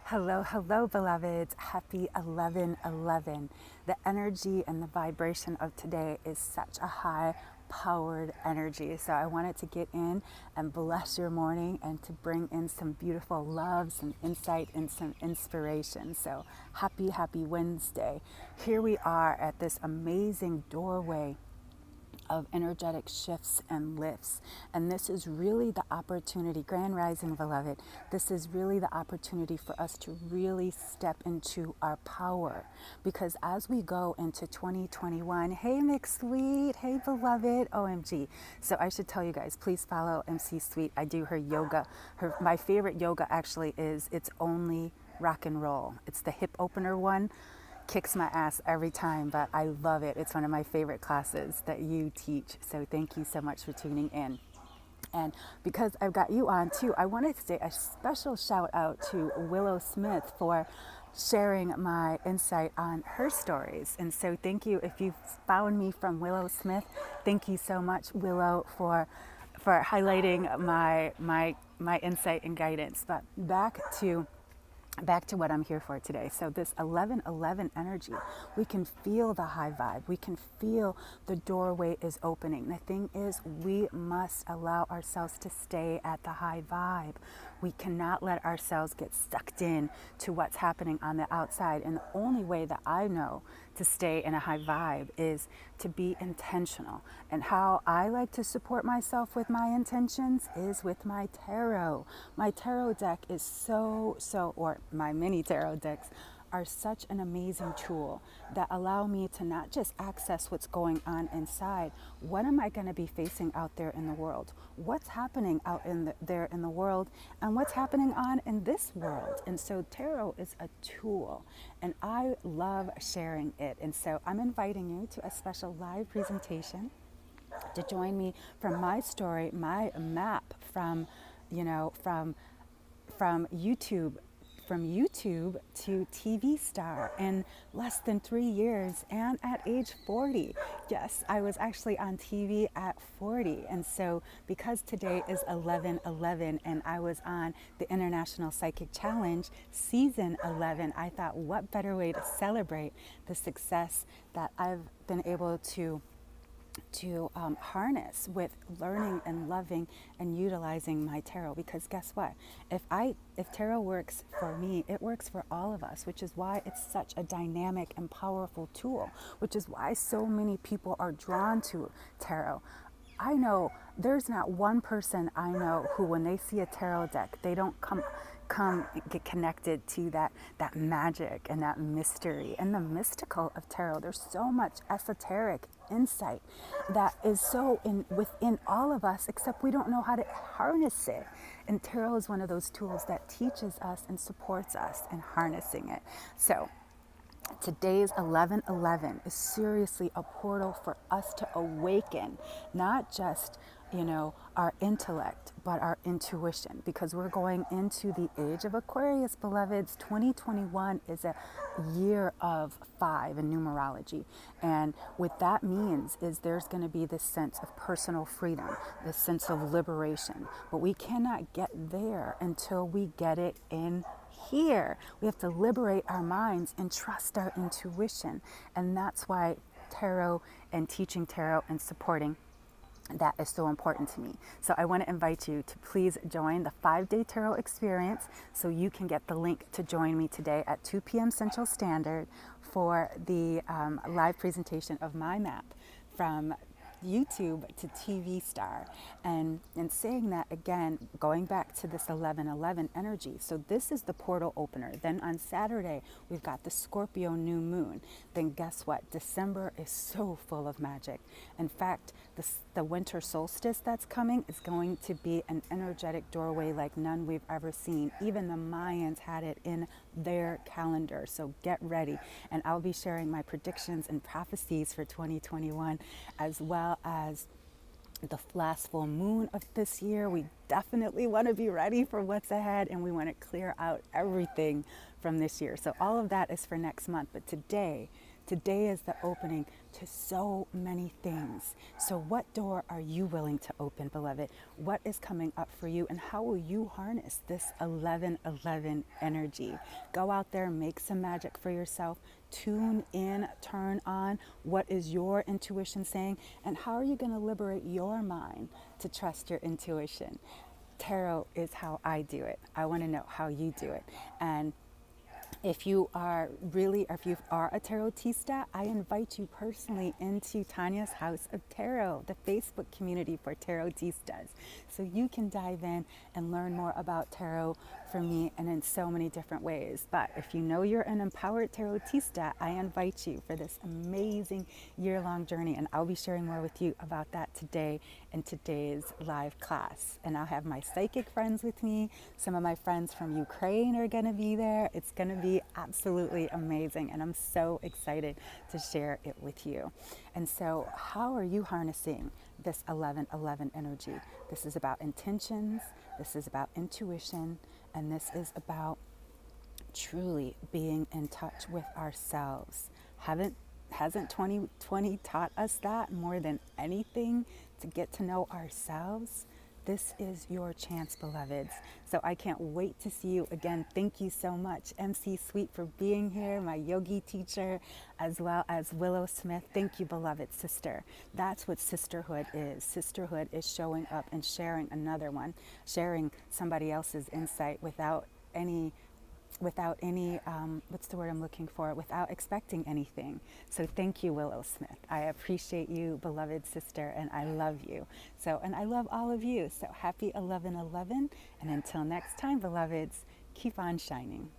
Hello, hello, beloveds. Happy 11/11. The energy and the vibration of today is such a high powered energy. So I wanted to get in and bless your morning and to bring in some beautiful love, some insight, and some inspiration. So happy Wednesday. Here we are at this amazing doorway of energetic shifts and lifts. And this is really the opportunity, Grand Rising beloved, this is really the opportunity for us to really step into our power. Because as we go into 2021, hey Mix Sweet, hey beloved, OMG. So I should tell you guys, please follow MC Sweet. I do her yoga. My favorite yoga actually is It's Only Rock and Roll. It's the hip opener one. Kicks my ass every time, but I love it. It's one of my favorite classes that you teach. So thank you so much for tuning in. And because I've got you on too, I wanted to say a special shout out to Willow Smith for sharing my insight on her stories. And so thank you. If you found me from Willow Smith, thank you so much, Willow, for highlighting my insight and guidance. But back to what I'm here for today. So this 11/11 energy, we can feel the high vibe. We can feel the doorway is opening. The thing is, we must allow ourselves to stay at the high vibe. We cannot let ourselves get sucked in to what's happening on the outside. And the only way that I know to stay in a high vibe is to be intentional. And how I like to support myself with my intentions is with my tarot. My tarot deck is or my mini tarot decks are such an amazing tool that allow me to not just access what's going on inside. What am I going to be facing out there in the world? What's happening out there in the world, and what's happening on in this world? And so tarot is a tool, and I love sharing it. And so I'm inviting you to a special live presentation to join me from my story, my map from, from YouTube to TV star in less than 3 years and at age 40. Yes, I was actually on TV at 40. And so because today is 11/11 and I was on the International Psychic Challenge season 11, I thought what better way to celebrate the success that I've been able to harness with learning and loving and utilizing my tarot. Because guess what, if tarot works for me, it works for all of us, which is why it's such a dynamic and powerful tool, which is why so many people are drawn to tarot. I know there's not one person I know who, when they see a tarot deck, they don't come get connected to that magic and that mystery and the mystical of tarot. There's so much esoteric insight that is so within all of us, except we don't know how to harness it. And tarot is one of those tools that teaches us and supports us in harnessing it. So today's 11/11 is seriously a portal for us to awaken, not just, our intellect, but our intuition, because we're going into the age of Aquarius, beloveds. 2021 is a year of 5 in numerology. And what that means is there's going to be this sense of personal freedom, this sense of liberation. But we cannot get there until we get it in here. We have to liberate our minds and trust our intuition. And that's why tarot and teaching tarot and supporting that is so important to me. So I want to invite you to please join the 5-day tarot experience, so you can get the link to join me today at 2 p.m. Central Standard for the live presentation of my map from YouTube to TV star. And saying that again, going back to this 11/11 energy. So this is the portal opener. Then on Saturday, we've got the Scorpio new moon. Then guess what? December is so full of magic. In fact, the winter solstice that's coming is going to be an energetic doorway like none we've ever seen. Even the Mayans had it in their calendar. So get ready. And I'll be sharing my predictions and prophecies for 2021, as well as the last full moon of this year. We definitely want to be ready for what's ahead, and we want to clear out everything from this year. So all of that is for next month. But today Today is the opening to so many things. So what door are you willing to open, beloved? What is coming up for you, and how will you harness this 1111 energy? Go out there, make some magic for yourself. Tune in, turn on. What is your intuition saying? And how are you going to liberate your mind to trust your intuition? Tarot is how I do it. I want to know how you do it. And if you are if you are a tarotista, I invite you personally into Tonya's House of Tarot, the Facebook community for tarotistas. So you can dive in and learn more about tarot from me and in so many different ways. But if you know you're an empowered tarotista, I invite you for this amazing year-long journey. And I'll be sharing more with you about that today in today's live class. And I'll have my psychic friends with me. Some of my friends from Ukraine are going to be there. It's going to be absolutely amazing, and I'm so excited to share it with you. And so, how are you harnessing this 1111 energy? This is about intentions, this is about intuition, and this is about truly being in touch with ourselves. Hasn't 2020 taught us that more than anything, to get to know ourselves? This is your chance, beloveds. So I can't wait to see you again. Thank you so much, MC Sweet, for being here, my yogi teacher, as well as Willow Smith. Thank you, beloved sister. That's what sisterhood is. Sisterhood is showing up and sharing another one, sharing somebody else's insight without any what's the word I'm looking for, without expecting anything. So thank you, Willow Smith. I appreciate you, beloved sister, and I love you. So, and I love all of you. So happy 11/11. And until next time, beloveds, keep on shining.